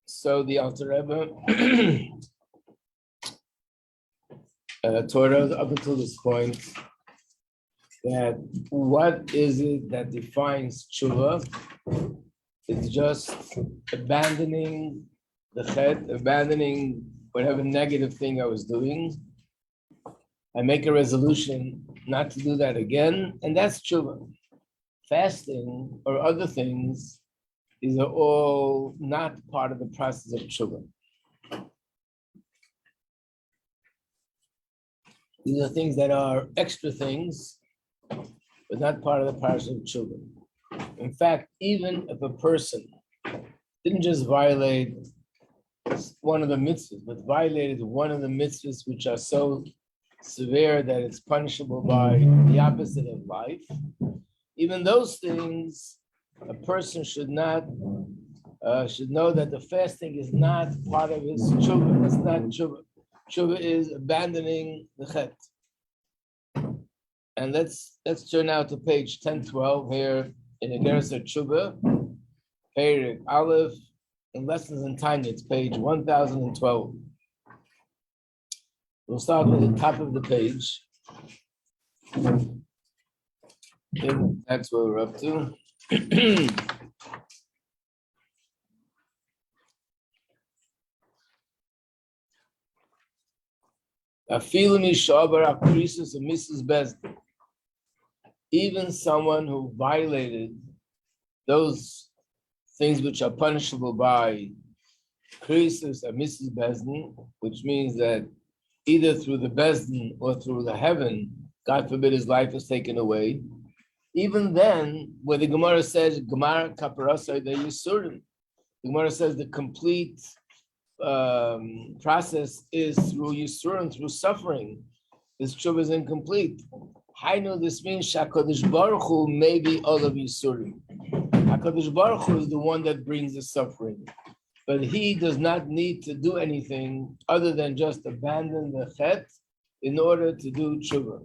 So the Alter Rebbe taught us up until this point that what is it that defines tshuva? It's just abandoning the chet, abandoning whatever negative thing I was doing. I make a resolution not to do that again, and that's tshuva. Fasting or other things, these are all not part of the process of tshuva. These are things that are extra things, but not part of the process of tshuva. In fact, even if a person didn't just violate one of the mitzvahs, but violated one of the mitzvahs which are so severe that it's punishable by the opposite of life, even those things, a person should know that the fasting is not part of his tshuva. It's not tshuva. Tshuva is abandoning the chet. And let's turn now to page 1012 here in Iggeres haTeshuva, Perek Aleph, in Lessons in Tanya. It's page 1012. We'll start with the top of the page. And that's where we're up to. Even someone who violated those things which are punishable by krisus and Mrs. Bezdin, which means that either through the Bezdin or through the heaven, God forbid his life is taken away. Even then, where the Gemara says, Gemara kaparasai de yisurim, the Gemara says the complete process is through yisurim, through suffering. This tshuva is incomplete. I know this means HaKadosh Baruch Hu may be all of yisurim. HaKadosh Baruch Hu is the one that brings the suffering, but he does not need to do anything other than just abandon the chet in order to do tshuva.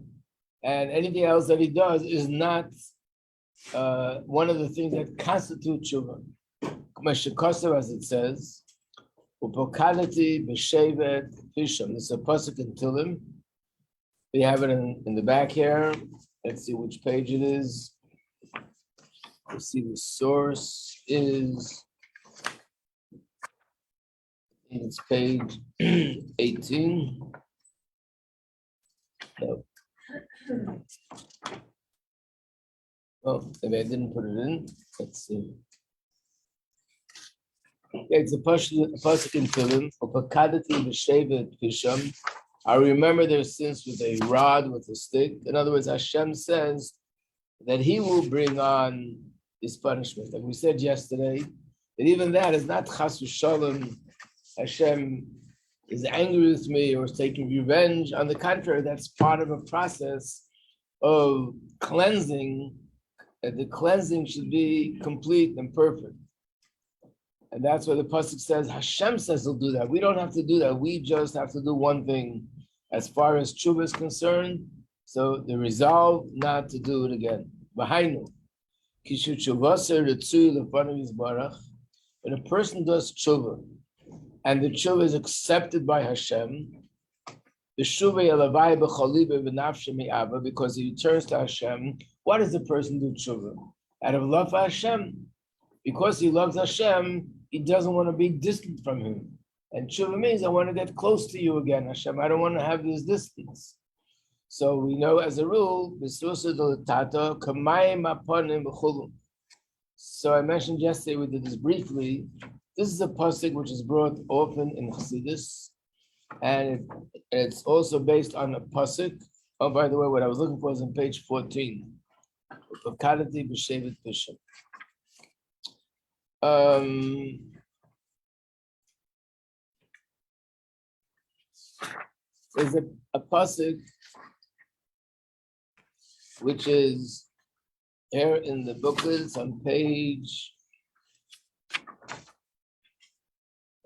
And anything else that he does is not one of the things that constitute tshuva. As it says, Upokadati b'shevet pisham. This is a pasuk in Tilim. We have it in the back here. Let's see which page it is. Let's see, the source is, it's page 18. No. Oh, maybe I didn't put it in. Let's see. It's a pasuk in Tilim. Upokadati b'shevet pisham. I remember their sins with a rod, with a stick. In other words, Hashem says that he will bring on his punishment. And we said yesterday that even that is not chas v'shalom. Hashem is angry with me or is taking revenge. On the contrary, that's part of a process of cleansing, and the cleansing should be complete and perfect. And that's why the pasuk says, Hashem says he'll do that. We don't have to do that. We just have to do one thing as far as tshuva is concerned. So the resolve not to do it again. V'hainu, kishu tshuvaser ritzu l'fanav yizbarach. When a person does tshuva, and the tshuva is accepted by Hashem, the tshuva yalavai b'cholibe v'nafshe mi'ava, because he returns to Hashem. Why does the person do tshuva? Out of love for Hashem. Because he loves Hashem, he doesn't want to be distant from him. And tshuva means I want to get close to you again, Hashem. I don't want to have this distance. So we know as a rule, so I mentioned yesterday, we did this briefly. This is a pasuk which is brought often in Chassidus, and it's also based on a pasuk. Oh, by the way, what I was looking for is on page 14. There's a pasuk which is here in the booklets on page,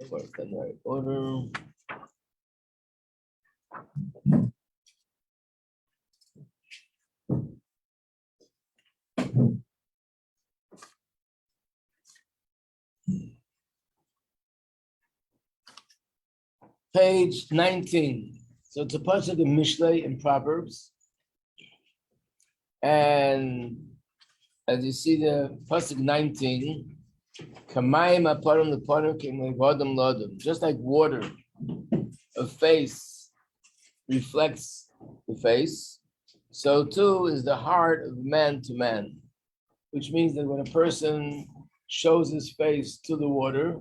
what's the right order? Page 19. So it's a pasuk in Mishlei in Proverbs. And as you see the pasuk 19, Kamayim aparim leparim k'mevodam lodam. Just like water, a face reflects the face, so too is the heart of man to man, which means that when a person shows his face to the water,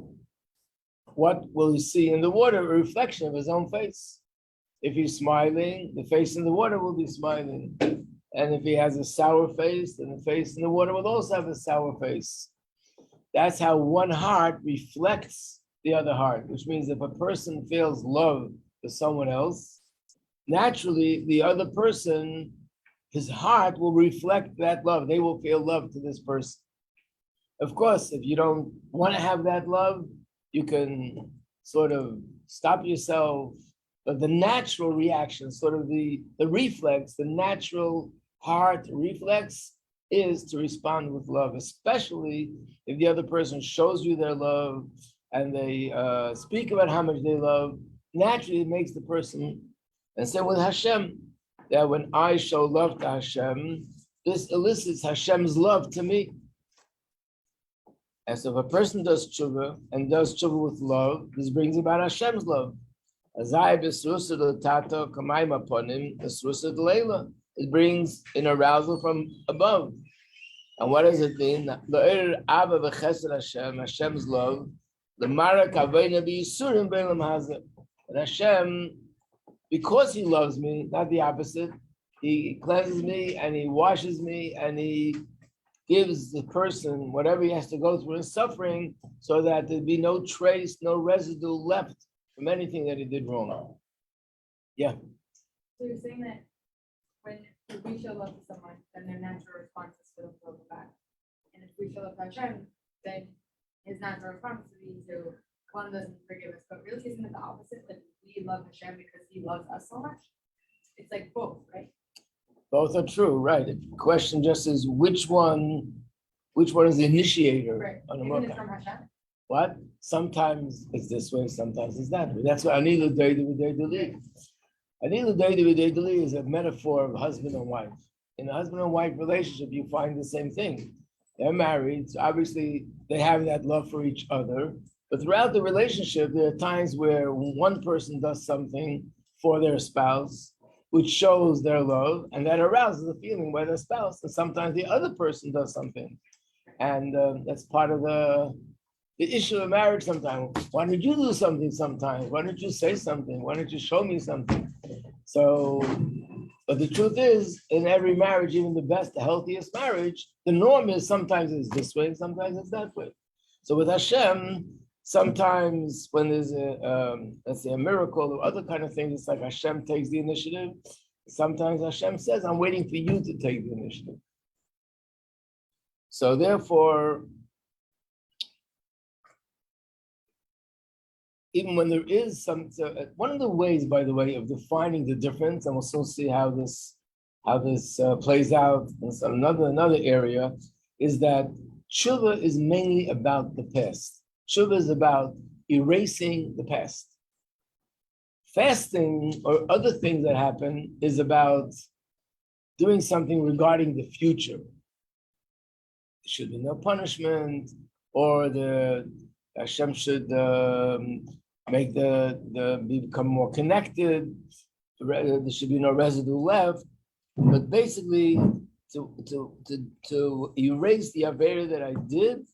what will he see in the water? A reflection of his own face. If he's smiling, the face in the water will be smiling. And if he has a sour face, then the face in the water will also have a sour face. That's how one heart reflects the other heart, which means if a person feels love for someone else, naturally the other person, his heart will reflect that love. They will feel love to this person. Of course, if you don't want to have that love, you can sort of stop yourself. But the natural reaction, sort of the reflex, the natural heart reflex is to respond with love, especially if the other person shows you their love and they speak about how much they love. Naturally, it makes the person, and same with Hashem, that when I show love to Hashem, this elicits Hashem's love to me. And so if a person does tshuva and does tshuva with love, this brings about Hashem's love. It brings an arousal from above. And what does it mean? Hashem's love. And Hashem, because he loves me, not the opposite, he cleanses me and he washes me and he gives the person whatever he has to go through in suffering so that there'd be no trace, no residue left from anything that he did wrong. Yeah. So you're saying that when we show love to someone, then their natural response is to love back. And if we show love to Hashem, then his natural response to be to one doesn't forgive us. But really isn't it the opposite, that we love Hashem because he loves us so much? It's like both, right? Both are true, right? The question just is which one is the initiator? Right. On Even if from Hashem. What? Sometimes it's this way, sometimes it's that way. That's why Anilu Deidi V'Deiduli. Anilu Deidi V'Deiduli is a metaphor of husband and wife. In a husband and wife relationship, you find the same thing. They're married, so obviously they have that love for each other. But throughout the relationship, there are times where one person does something for their spouse, which shows their love, and that arouses the feeling by their spouse. And sometimes the other person does something. And that's part of the issue of marriage sometimes. Why don't you do something sometimes? Why don't you say something? Why don't you show me something? So, but the truth is, in every marriage, even the best, the healthiest marriage, the norm is sometimes it's this way, sometimes it's that way. So with Hashem, sometimes when there's let's say a miracle or other kind of things, it's like Hashem takes the initiative. Sometimes Hashem says, I'm waiting for you to take the initiative. So therefore, even when there is one of the ways, by the way, of defining the difference, and we'll soon see how this plays out in another area, is that tshuva is mainly about the past. Tshuva is about erasing the past. Fasting or other things that happen is about doing something regarding the future. There should be no punishment, or the Hashem should make become more connected. There should be no residue left. But basically, to erase the avera that I did,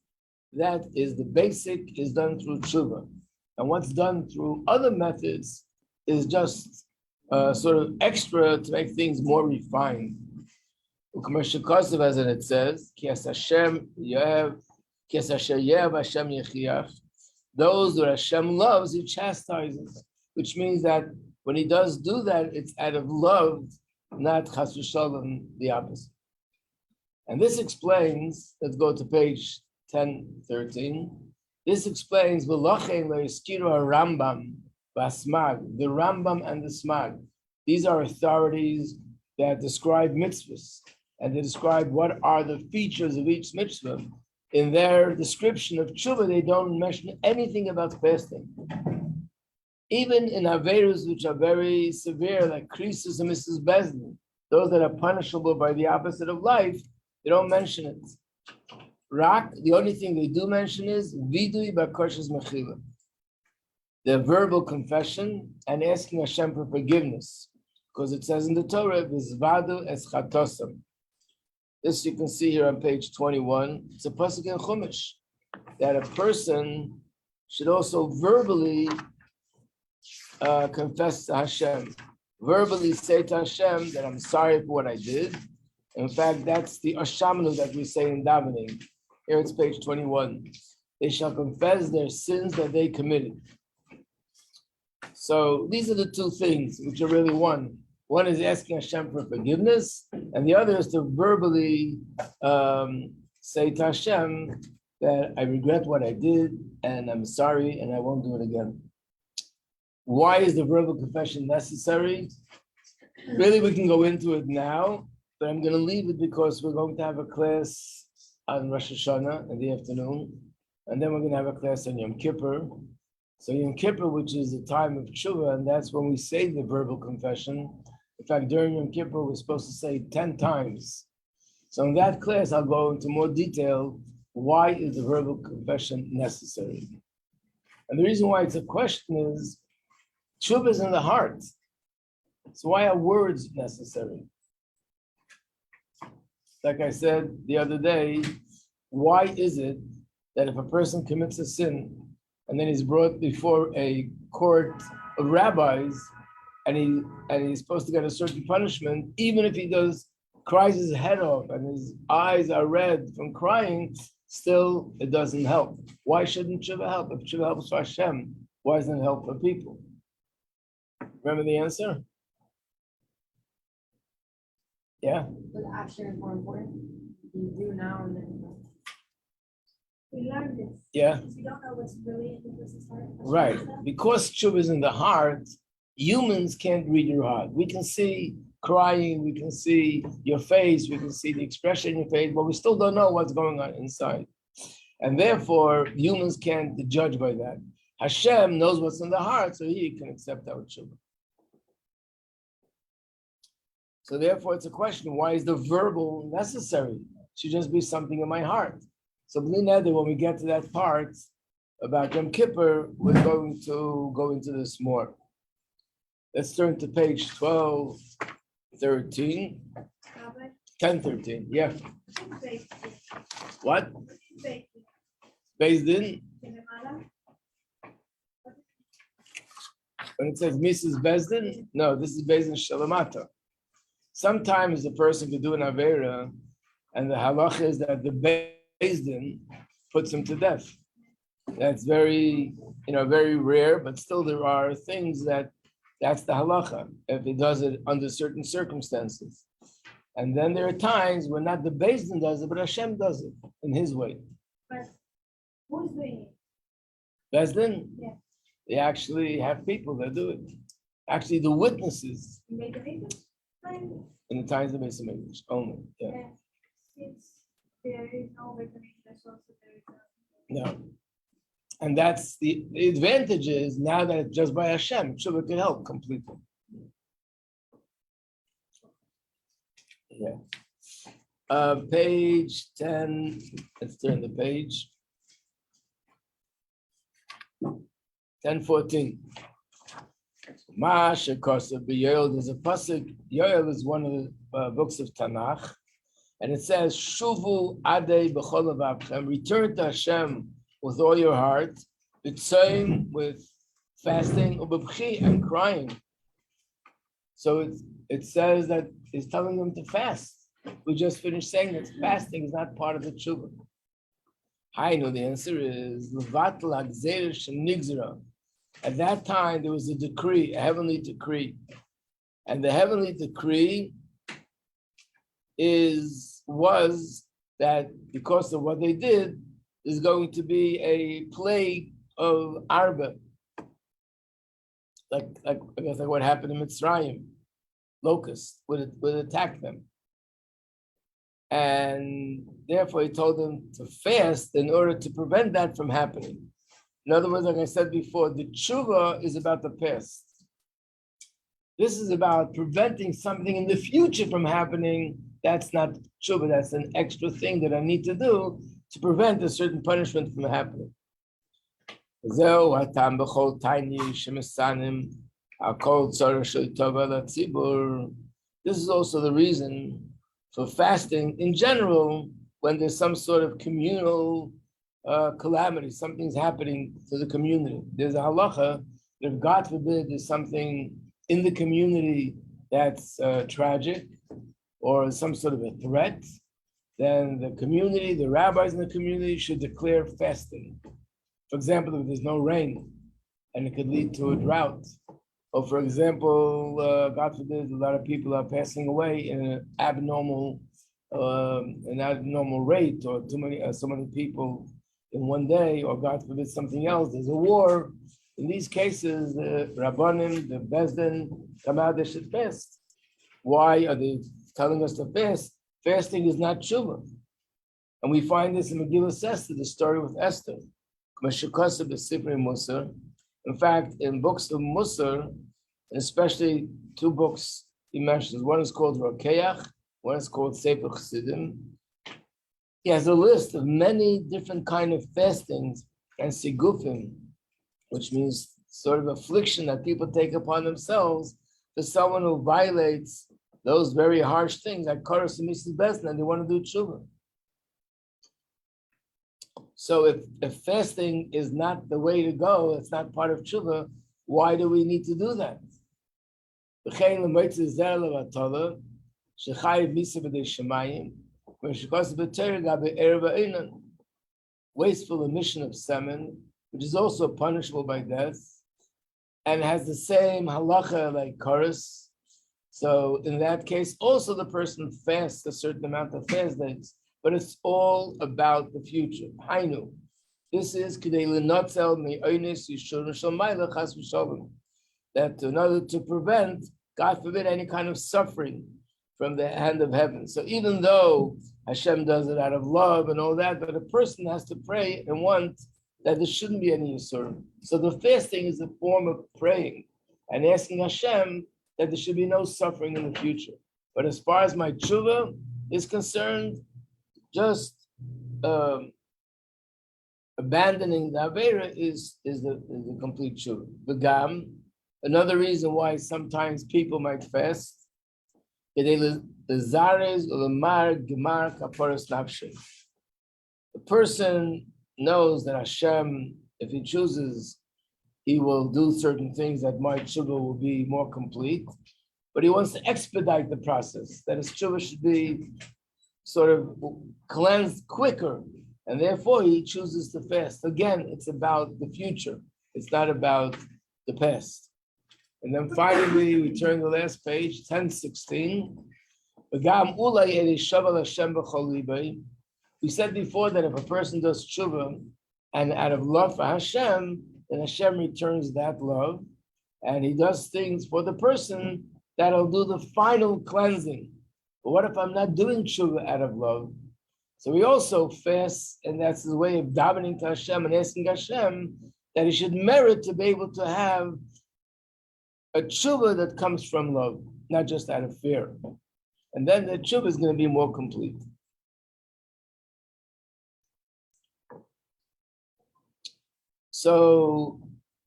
that is the basic, is done through tshuva. And what's done through other methods is just sort of extra to make things more refined. As it says, those that Hashem loves, he chastises, which means that when he does do that, it's out of love, not chas v'shalom, the opposite. And this explains, let's go to page 1013. This explains, V'lochein lo yiskiru Rambam v'asmag, the Rambam and the Smag. These are authorities that describe mitzvahs, and they describe what are the features of each mitzvah. In their description of tshuva, they don't mention anything about fasting. Even in Averus, which are very severe, like Krisus and Mrs. Bezdin, those that are punishable by the opposite of life, they don't mention it. Rak, the only thing they do mention is Vidui Bakoshes Mechila, the verbal confession and asking Hashem for forgiveness. Because it says in the Torah, Vizvadu es chatosam. This you can see here on page 21. It's a pasuk in Chumash that a person should also verbally confess to Hashem, verbally say to Hashem that I'm sorry for what I did. In fact, that's the Ashamanu that we say in davening. Here it's page 21. They shall confess their sins that they committed. So these are the two things which are really one. One is asking Hashem for forgiveness, and the other is to verbally say to Hashem that I regret what I did, and I'm sorry, and I won't do it again. Why is the verbal confession necessary? Really, we can go into it now, but I'm going to leave it because we're going to have a class on Rosh Hashanah in the afternoon, and then we're going to have a class on Yom Kippur. So Yom Kippur, which is the time of Tshuva, and that's when we say the verbal confession. In fact, during Yom Kippur, we're supposed to say 10 times. So in that class, I'll go into more detail. Why is the verbal confession necessary? And the reason why it's a question is, Tshuva is in the heart. So why are words necessary? Like I said the other day, why is it that if a person commits a sin and then he's brought before a court of rabbis and he's supposed to get a certain punishment, even if he cries his head off and his eyes are red from crying, still it doesn't help. Why shouldn't Tshuva help? If Tshuva helps for Hashem, why doesn't it help for people? Remember the answer? Yeah. But action is more important. You do now and then. We learned this. Yeah. We don't know what's really in the person's heart. Right. Because Tshuva is in the heart, humans can't read your heart. We can see crying, we can see your face, we can see the expression in your face, but we still don't know what's going on inside. And therefore, humans can't judge by that. Hashem knows what's in the heart, so he can accept our Tshuva. So therefore, it's a question, why is the verbal necessary? It should just be something in my heart. So b'li neder, when we get to that part about Yom Kippur, we're going to go into this more. Let's turn to page 1213. 1013, yeah. What? Based in? When it says Mrs. Bezdin, no, this is based in Shalamata. Sometimes a person could do an Avera, and the halach is that the Bezdin puts him to death. That's very rare, but still there are things that's the halacha, if he does it under certain circumstances. And then there are times when not the Bezdin does it, but Hashem does it in his way. But who's doing it? Bezdin? Yeah. They actually have people that do it. Actually, the witnesses You made the papers? in the times of Mesa English only. Yeah. Since there is no witness, there's also there is No. And that's the advantage is now that it's just by Hashem, Tshuva can help completely. Yeah. Page 10. Let's turn the page. 10:14. Masha Kosa Yoel. There's a pasuk. Yoel is one of the books of Tanakh, and it says, "Shuvu adei b'chol levavchem." Return to Hashem with all your heart. B'tzoyim, with fasting, ub'bchi, and crying. So it says that it's telling them to fast. We just finished saying that fasting is not part of the tshuva. I know the answer is levatel hagzeir shenigzera. At that time, there was a decree, a heavenly decree. And the heavenly decree was that because of what they did, there's going to be a plague of Arba. Like what happened in Mitzrayim. Locusts would attack them. And therefore he told them to fast in order to prevent that from happening. In other words, like I said before, the tshuva is about the past. This is about preventing something in the future from happening. That's not tshuva, that's an extra thing that I need to do to prevent a certain punishment from happening. This is also the reason for fasting in general when there's some sort of communal calamity, something's happening to the community. There's a halacha that if God forbid there's something in the community that's tragic or some sort of a threat, then the community, the rabbis in the community should declare fasting. For example, if there's no rain and it could lead to a drought, or for example, God forbid, a lot of people are passing away in an abnormal rate, or so many people in one day, or God forbid something else, there's a war. In these cases, the Rabbanim, the Bezdin, come out, they should fast. Why are they telling us to fast? Fasting is not tshuva. And we find this in Megillah Esther, the story with Esther. In fact, in books of Musar, and especially two books he mentions, one is called Rokeach, one is called Sefer Chassidim. He has a list of many different kind of fastings and sigufim, which means sort of affliction that people take upon themselves for someone who violates those very harsh things, like Koros and Mrs. Besna, and they want to do tshuva. So if fasting is not the way to go, it's not part of tshuva, why do we need to do that? Wasteful emission of semen, which is also punishable by death, and has the same halacha like Koros. So in that case, also the person fasts a certain amount of fast days, but it's all about the future. Hainu. This is that in order to prevent, God forbid, any kind of suffering from the hand of heaven. So even though Hashem does it out of love and all that, but a person has to pray and want that there shouldn't be any yisurim. So the fasting is a form of praying and asking Hashem that there should be no suffering in the future. But as far as my tshuva is concerned, just abandoning the Aveira is the complete tshuva. V'gam, another reason why sometimes people might fast, the person knows that Hashem, if he chooses, he will do certain things that my tshuva will be more complete, but he wants to expedite the process, that his tshuva should be sort of cleansed quicker, and therefore he chooses to fast. Again, it's about the future. It's not about the past. And then finally, we turn to the last page, 1016. We said before that if a person does tshuva and out of love for Hashem, then Hashem returns that love, and he does things for the person that'll do the final cleansing. But what if I'm not doing tshuva out of love? So we also fast, and that's his way of davening to Hashem and asking Hashem that he should merit to be able to have a tshuva that comes from love, not just out of fear. And then the tshuva is going to be more complete. So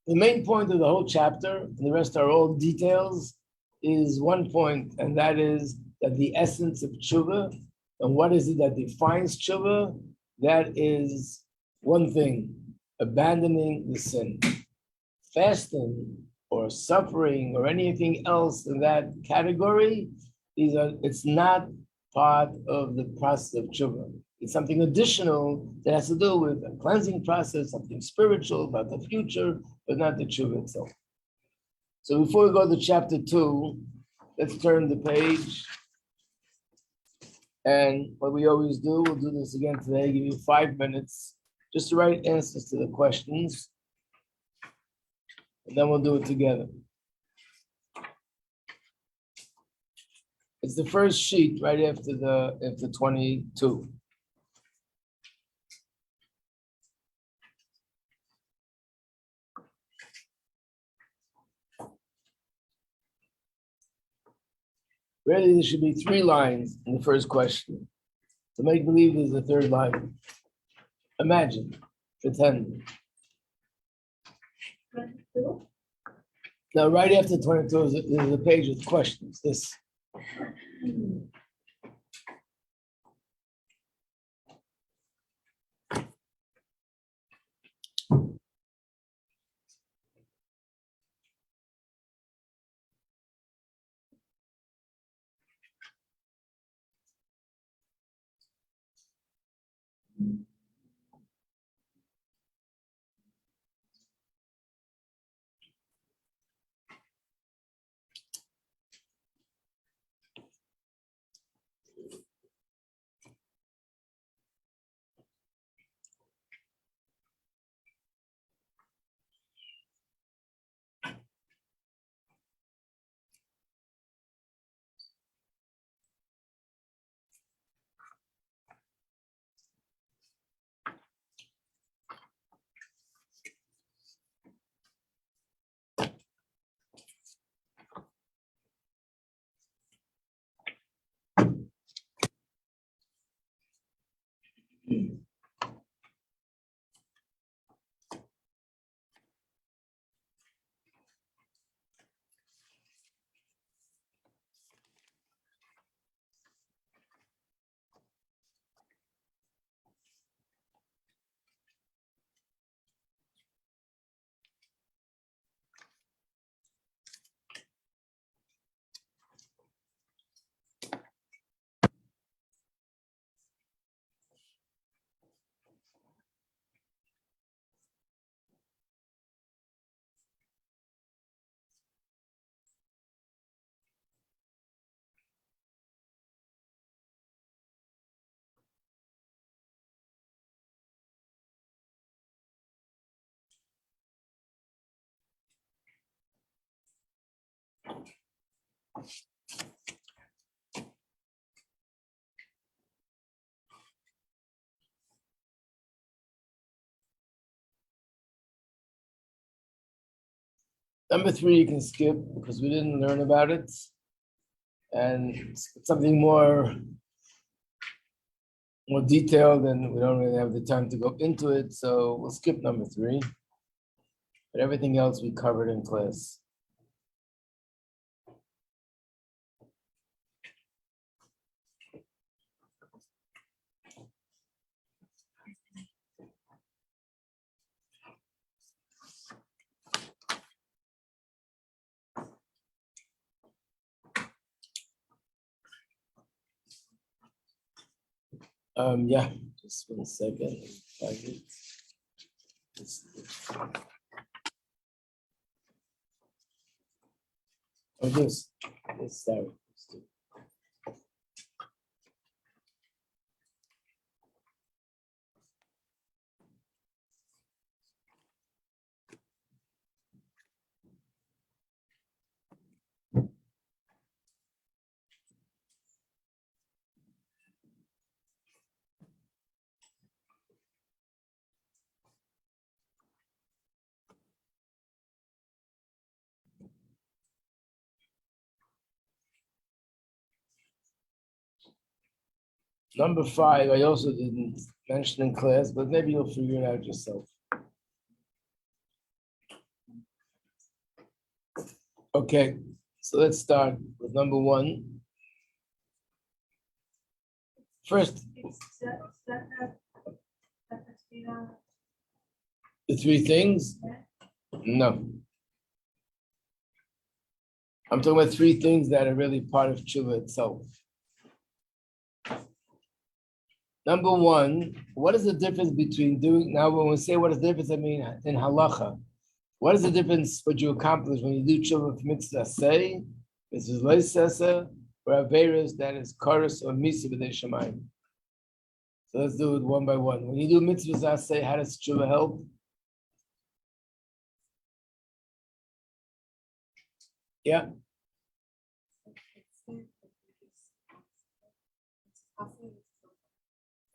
the main point of the whole chapter, and the rest are all details, is one point, and that is that the essence of tshuva, and what is it that defines tshuva? That is one thing, abandoning the sin. Fasting or suffering or anything else in that category, it's not part of the process of tshuva. It's something additional that has to do with a cleansing process, something spiritual about the future, but not the tshuva itself. So before we go to chapter 2, let's turn the page. And what we always do, we'll do this again today, give you 5 minutes just to write answers to the questions. And then we'll do it together. It's the first sheet right after 22. Really, there should be 3 lines in the first question. To make believe there's a 3rd line. Imagine, pretend. Now, right after 22 is a page with questions. This. Number 3 you can skip because we didn't learn about it. And it's something more detailed, and we don't really have the time to go into it. So we'll skip number 3. But everything else we covered in class. Yeah, just 1 second. Find it. Oh, this, sorry. Number 5, I also didn't mention in class, but maybe you'll figure it out yourself. Okay, so let's start with number 1. First, the 3 things? No. I'm talking about 3 things that are really part of tshuva itself. Number 1, what is the difference between doing, now when we say what is the difference, I mean in halacha. What is the difference what you accomplish when you do tshuva for mitzvah say, mitzvah leisesa, or averis that is chorus or misa b'dei shamayim? So let's do it one by one. When you do mitzvah say, how does tshuva help? Yeah.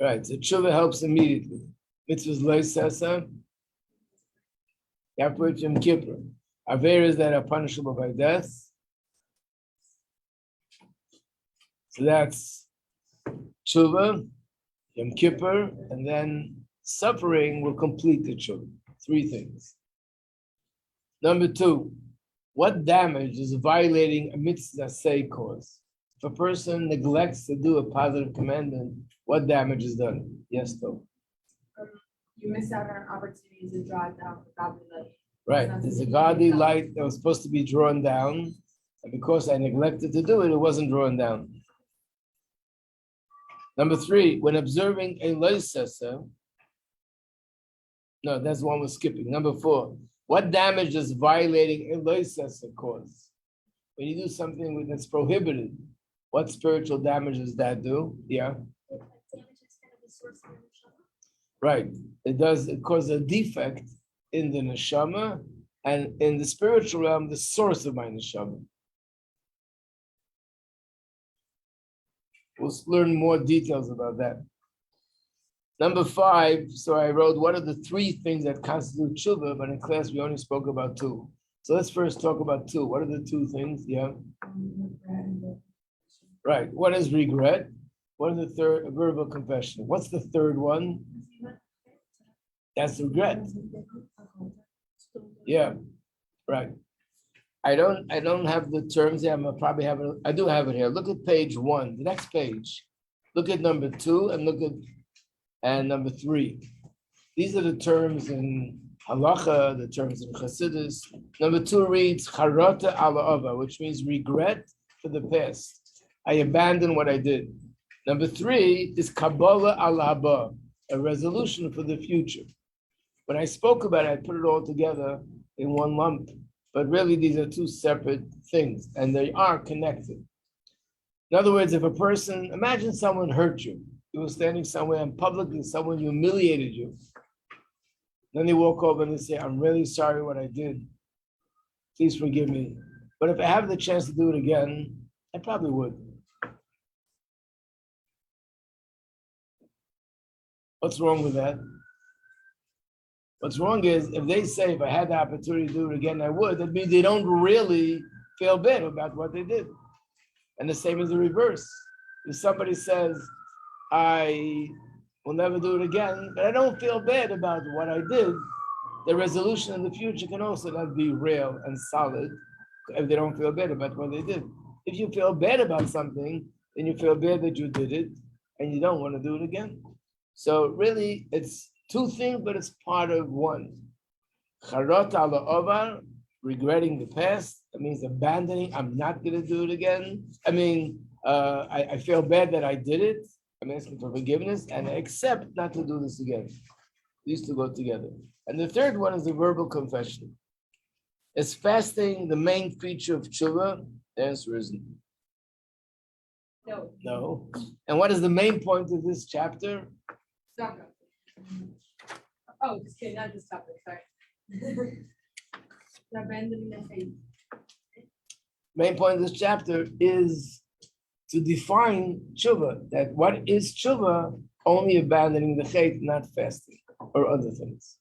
Right, so tshuva helps immediately. Mitzvahs leisesa, you have to wait Yom Kippur. Averas that are punishable by death. So that's tshuva, Yom Kippur, and then suffering will complete the tshuva. 3 things. Number 2, what damage is violating a mitzvah say cause? If a person neglects to do a positive commandment, what damage is done? Yes, though. You miss out on opportunities to draw down the godly light. Right. There's a godly light that was supposed to be drawn down, and because I neglected to do it, it wasn't drawn down. Number 3, when observing a loisesa, no, that's the one we're skipping. Number 4, what damage does violating a loisesa cause? When you do something that's prohibited, what spiritual damage does that do? Yeah. Right. It causes a defect in the neshama, and in the spiritual realm, the source of my neshama. We'll learn more details about that. Number 5, so I wrote, what are the 3 things that constitute tshuva? But in class, we only spoke about 2. So let's first talk about 2. What are the 2 things? Yeah. Right. What is regret? What is the third? Verbal confession. What's the third one? That's regret. Yeah. Right. I don't have the terms here. I'm gonna probably have it. I do have it here. Look at page 1, the next page. Look at number 2 and look at number 3. These are the terms in halacha, the terms in chassidus. Number 2 reads charata ala ava, which means regret for the past. I abandoned what I did. Number 3 is kabbalah ala haba, a resolution for the future. When I spoke about it, I put it all together in one lump. But really, these are 2 separate things, and they are connected. In other words, if a person, imagine someone hurt you. You were standing somewhere in public and someone humiliated you. Then they walk over and they say, I'm really sorry what I did. Please forgive me. But if I have the chance to do it again, I probably would. What's wrong with that? What's wrong is if they say, if I had the opportunity to do it again, I would, that means they don't really feel bad about what they did. And the same is the reverse. If somebody says, I will never do it again, but I don't feel bad about what I did, the resolution in the future can also not be real and solid if they don't feel bad about what they did. If you feel bad about something, then you feel bad that you did it and you don't want to do it again. So really, it's 2 things, but it's part of one. Charot ala ovar, regretting the past. That means abandoning. I'm not going to do it again. I mean, I feel bad that I did it. I'm asking for forgiveness, and I accept not to do this again. These 2 go together. And the third one is the verbal confession. Is fasting the main feature of tshuva? The answer is No. no. And what is the main point of this chapter? Stop. Oh, just kidding, not this topic, sorry. Abandoning the faith. Main point of this chapter is to define tshuva, that what is tshuva? Only abandoning the faith, not fasting or other things.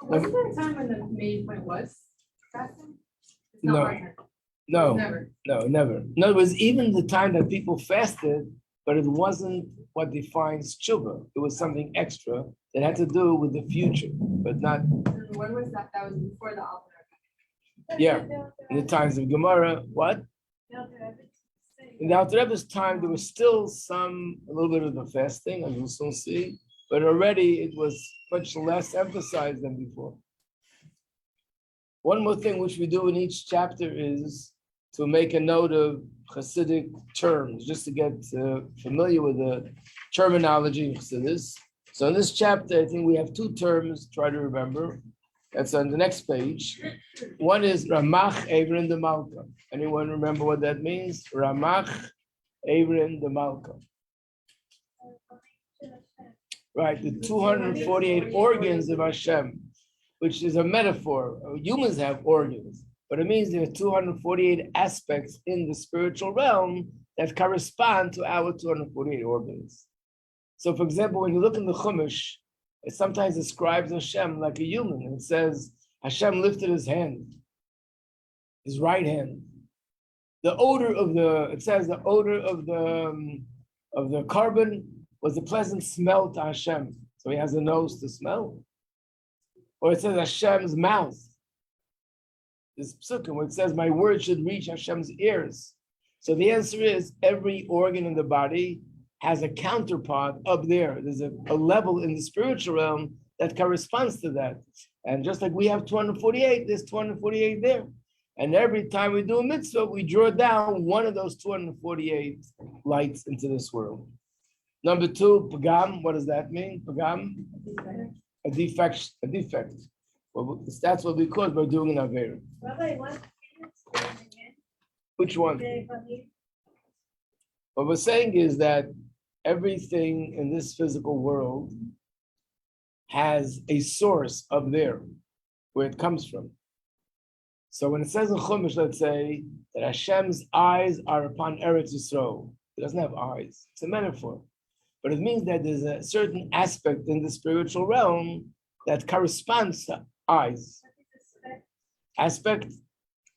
Wasn't there a time when the main point was fasting? It's not No. right now. No, Never. no, never. In other words, even the time that people fasted, but it wasn't what defines tshuva. It was something extra that had to do with the future, but not, And when was that? That was before the Alter. yeah, in the times of Gemara. What? In the Alter Rebbe's time, there was still a little bit of the fasting, as we'll soon see, but already it was much less emphasized than before. One more thing which we do in each chapter is to make a note of Hasidic terms, just to get familiar with the terminology in Hasidus. So in this chapter, I think we have 2 terms to try to remember. That's on the next page. One is Ramach Evren de Malka. Anyone remember what that means? Ramach Evren de Malka. Right, the 248 organs of Hashem, which is a metaphor. Humans have organs, but it means there are 248 aspects in the spiritual realm that correspond to our 248 organs. So, for example, when you look in the Chumash, it sometimes describes Hashem like a human, and it says Hashem lifted his hand, his right hand, The odor of it says the odor of the carbon was a pleasant smell to Hashem. So he has a nose to smell. Or it says Hashem's mouth. This psukim where it says my word should reach Hashem's ears. So the answer is every organ in the body has a counterpart up there. There's a level in the spiritual realm that corresponds to that. And just like we have 248, there's 248 there. And every time we do a mitzvah, we draw down one of those 248 lights into this world. Number two, pagam. What does that mean? Pagam? A defect. A defect. Well, that's what we call it by doing an avera. Rabbi, what? Which one? What we're saying is that everything in this physical world has a source up there where it comes from. So when it says in Chumash, let's say that Hashem's eyes are upon Eretz Yisrael, it doesn't have eyes. It's a metaphor. But it means that there's a certain aspect in the spiritual realm that corresponds to eyes. Aspect,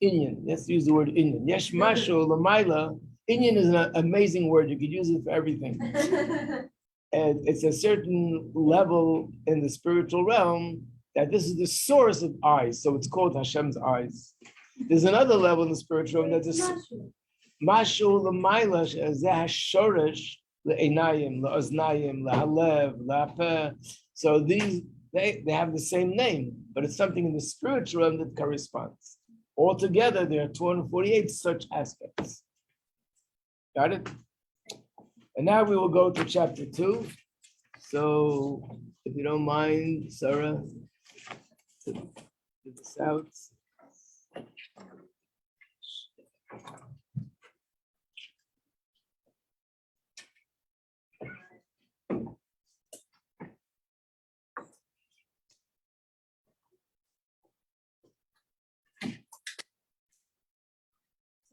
inyan. Let's use the word inyan. Yesh mashu l'mayla. Inyan is an amazing word. You could use it for everything. And it's a certain level in the spiritual realm that this is the source of eyes. So it's called Hashem's eyes. There's another level in the spiritual realm that's a mashu l'mayla zeh hashoresh le'enayim, le'oznayim, le'halev, le'apeh. So these, they have the same name, but it's something in the spiritual realm that corresponds. Altogether, there are 248 such aspects. Got it? And now we will go to chapter 2. So, if you don't mind, Sarah, to this out.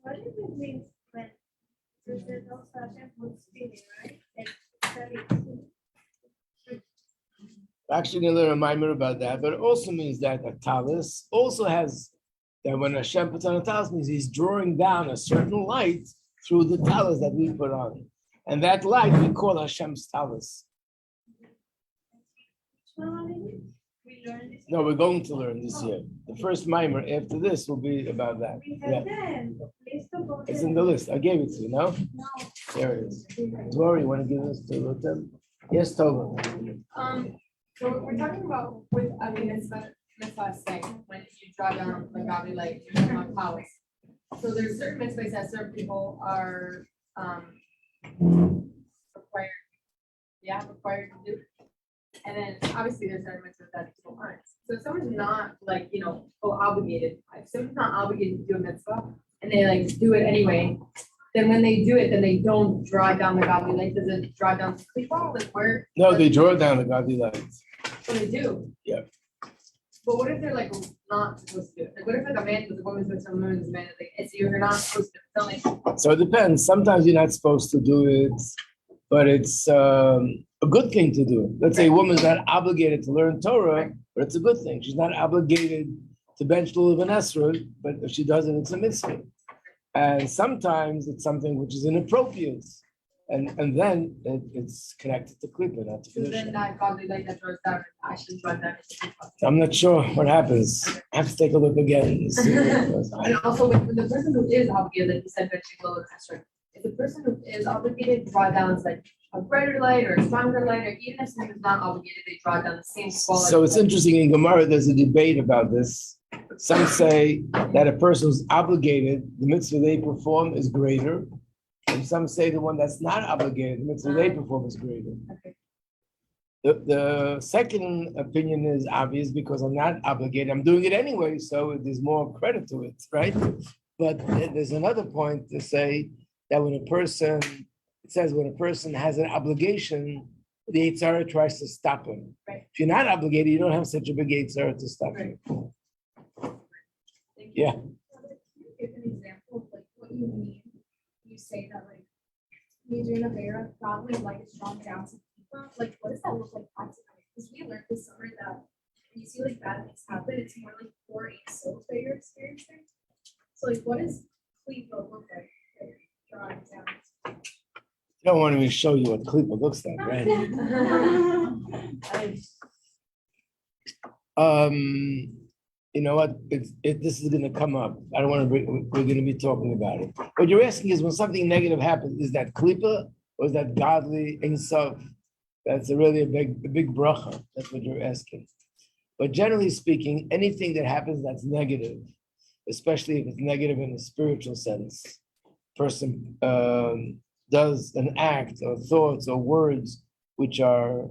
What do you think means when there's no Hashem would speak, right? Actually, going to learn a mimer about that, but it also means that a talis also has, that when Hashem puts on a talis, means he's drawing down a certain light through the talis that we put on. And that light we call Hashem's talis. No, we're going to learn this year. The first mimer after this will be about that. Yeah. It's in the list. I gave it to you, no? No. There it is. Dori, you want to give this to Lutem? Yes, Tova. So we're talking about with mitzvah thing, when you draw down like Gabi, like you're talking about powers. So there's certain mitzvahs that certain people are required to do. And then obviously there's certain mitzvahs that people aren't. So if someone's not like, obligated, if someone's not obligated to do a mitzvah and they like do it anyway, then when they do it, then they don't draw down the godly light. Does it draw down the klipa? Like where? No, they draw down the godly lights. So they do. Yeah. But what if they're like not supposed to do it? Like what if like a man does a woman's mitzvah, a woman's man is like, it's you're not supposed to do it. So it depends. Sometimes you're not supposed to do it, but it's a good thing to do. Let's say a woman's not obligated to learn Torah, but it's a good thing. She's not obligated to bench Lulav and Esrog, but if she does it, it's a mitzvah. And sometimes it's something which is inappropriate. And then it's connected to Klippa, not to So then Kedusha. that godly light that draws down, actually draws down. I'm not sure what happens. I have to take a look again. And see what it was. And also with the person who is obligated, like you said, benching Lulav and Esrog, if the person who is obligated draw down like a brighter light or a stronger light, or even if someone is not obligated, they draw down the same quality. So it's interesting in Gemara, there's a debate about this. Some say that a person who's obligated, the mitzvah they perform is greater. And some say the one that's not obligated, the mitzvah they perform is greater. Okay. The second opinion is obvious because I'm not obligated. I'm doing it anyway, so there's more credit to it, right? But there's another point to say that when a person, it says when a person has an obligation, the Yitzhara tries to stop him. Right. If you're not obligated, you don't have such a big Yitzhara to stop Right. you. Thank you. Yeah. Can you give an example of like what you mean? You say that like me doing a Vera probably like a strong down to people. Like what does that look like practically? Because we learned this summer that when you see like bad things happen, it's more like 4-8 souls that you're experiencing. So like what is klipa look like? Drawing down. I don't want to even show you what klipa looks like, right? You know what? This is going to come up. I don't want to. We're going to be talking about it. What you're asking is, when something negative happens, is that klipa or is that godly Ein Sof? That's really a big bracha. That's what you're asking. But generally speaking, anything that happens that's negative, especially if it's negative in a spiritual sense, person does an act or thoughts or words which are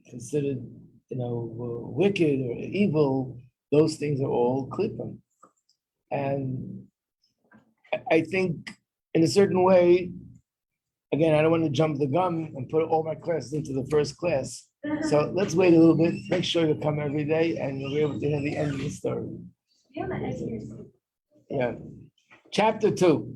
considered, wicked or evil. Those things are all klipa. And I think, in a certain way, again, I don't want to jump the gun and put all my classes into the first class. So let's wait a little bit. Make sure you come every day, and you'll be able to hear the end of the story. Yeah. Chapter 2.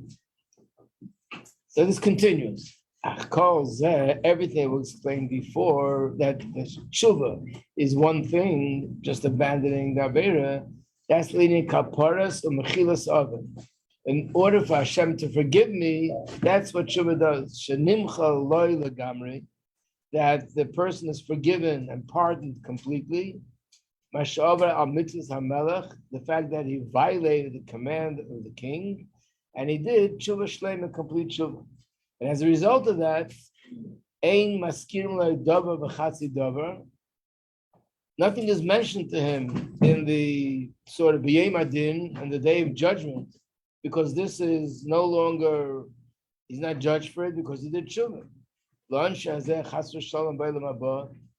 So this continues. Everything was explained before, that the tshuva is one thing, just abandoning the avera. That's leading kaparas or mechilas oven. In order for Hashem to forgive me, that's what tshuva does. Shenimcha loy legamri, that the person is forgiven and pardoned completely. Mashavar al mitzvahs hamelech, the fact that he violated the command of the king, and he did tshuva shleim, a complete tshuva. And as a result of that, ein maskirim lo davar v'chatzi davar. Nothing is mentioned to him in the sort of b'yem adin and the day of judgment, because this is no longer, he's not judged for it because he did tshuva.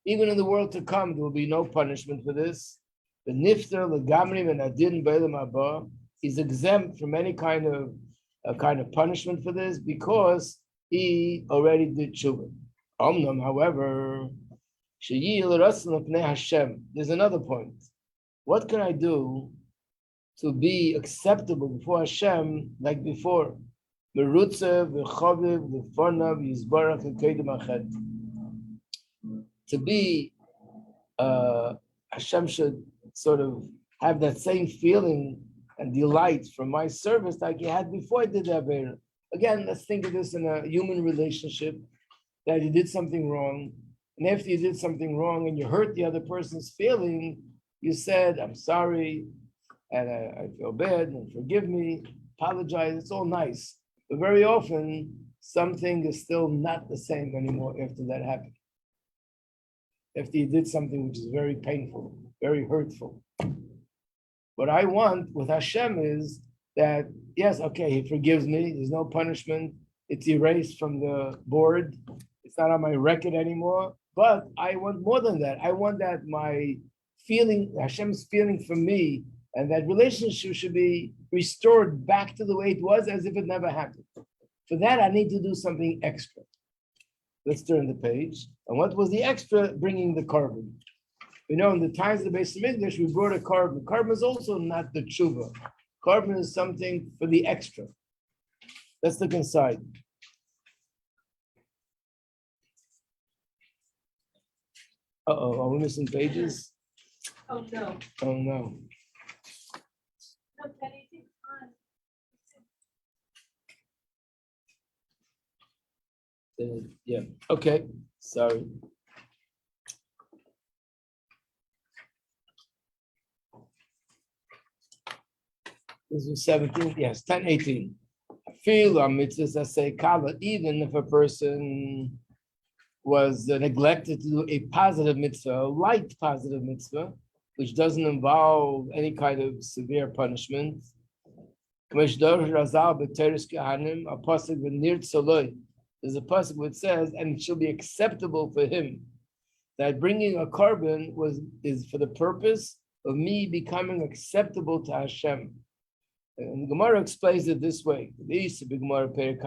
Even in the world to come, there will be no punishment for this. The nifter legamri and adin b'elam haba, he's exempt from any kind of punishment for this because he already did tshuva. However, there's another point. What can I do to be acceptable before Hashem like before? To be, Hashem should sort of have that same feeling and delight from my service like he had before I did the Avera. Again, let's think of this in a human relationship, that you did something wrong, and after you did something wrong and you hurt the other person's feeling, you said, I'm sorry, and I feel bad, and forgive me, apologize, it's all nice. But very often, something is still not the same anymore after that happened. After you did something which is very painful, very hurtful. What I want with Hashem is that, yes, okay, he forgives me, there's no punishment, it's erased from the board, it's not on my record anymore, but I want more than that. I want that my feeling, Hashem's feeling for me, and that relationship should be restored back to the way it was, as if it never happened. For that, I need to do something extra. Let's turn the page. And what was the extra? Bringing the carbon. In the times of the Beis Hamikdash, we brought a carbon. Carbon is also not the tshuva. Carbon is something for the extra. Let's look inside. Uh-oh, are we missing pages? Oh, no. Oh, no. No, Penny, take on. Yeah, okay, sorry. This is 17, yes, 10, 18. Feel on mitzvahs that say kala, even if a person was neglected to do a positive mitzvah, a light positive mitzvah, which doesn't involve any kind of severe punishment. There's a pasuk which says, and it shall be acceptable for him, that bringing a carbon is for the purpose of me becoming acceptable to Hashem. And the Gemara explains it this way. The Gemara Perek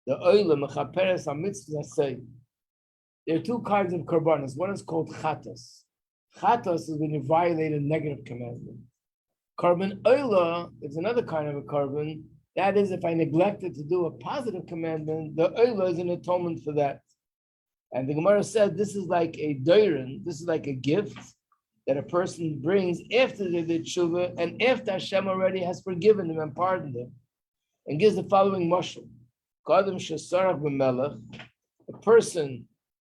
the oila mechaperes hamitzvah say. There are two kinds of karbanos. One is called chatos. Chatos is when you violate a negative commandment. Carbon oila is another kind of a carbon. That is, if I neglected to do a positive commandment, the oila is an atonement for that. And the Gemara said this is like a doirin, this is like a gift, that a person brings after they did tshuva and after Hashem already has forgiven him and pardoned him, and gives the following mashal. Kadam shesarach b'melech, a person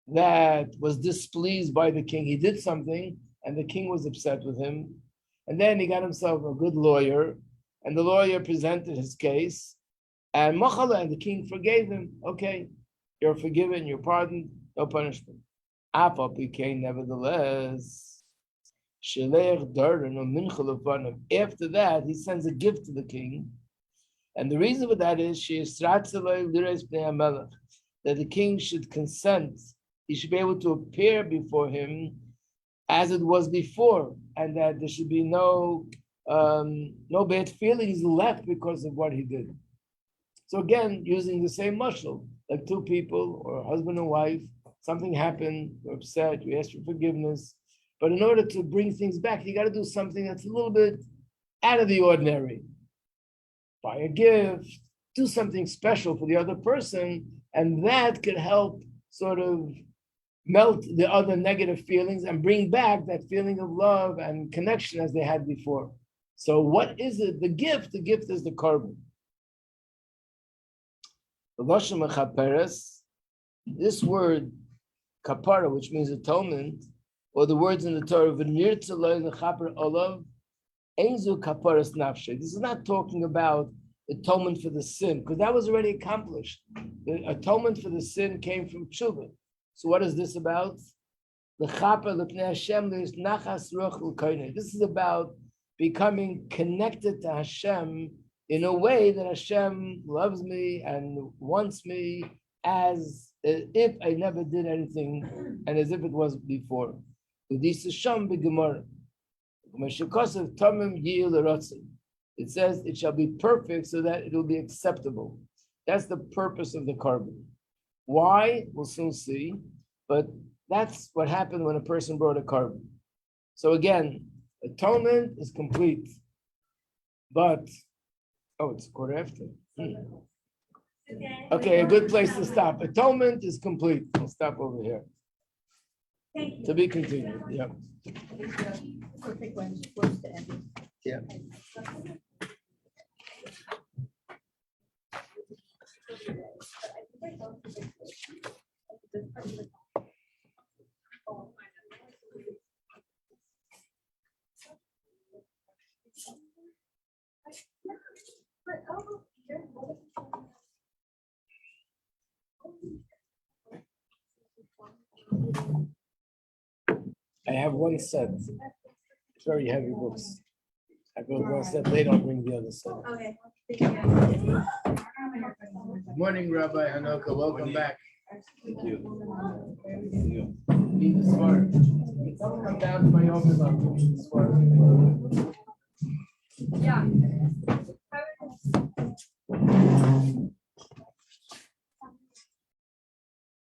that was displeased by the king, he did something and the king was upset with him, and then he got himself a good lawyer, and the lawyer presented his case, and machala, and the king forgave him. Okay, you're forgiven, you're pardoned, no punishment. Apap became nevertheless. After that, he sends a gift to the king. And the reason for that is that the king should consent. He should be able to appear before him as it was before, and that there should be no bad feelings left because of what he did. So again, using the same mashal, like two people or husband and wife, something happened, you're upset, you ask for forgiveness, but in order to bring things back, you got to do something that's a little bit out of the ordinary. Buy a gift, do something special for the other person, and that could help sort of melt the other negative feelings and bring back that feeling of love and connection as they had before. So what is it? The gift is the korban. This word kapara, which means atonement, or the words in the Torah, this is not talking about atonement for the sin, because that was already accomplished. The atonement for the sin came from tshuva. So what is this about? This is about becoming connected to Hashem in a way that Hashem loves me and wants me as if I never did anything and as if it was before. It says it shall be perfect so that it will be acceptable. That's the purpose of the korban. Why? We'll soon see. But that's what happened when a person brought a korban. So again, atonement is complete. But, it's quarter after. Okay, a good place to stop. Atonement is complete. We'll stop over here. To be continued. Yeah. Yeah. I have one set. It's very heavy books. I brought one set. They don't bring the other set. Okay. Good morning, Rabbi Hanoka. Welcome back. Thank you. Be smart. Don't come down to my office. I'm smart. Yeah.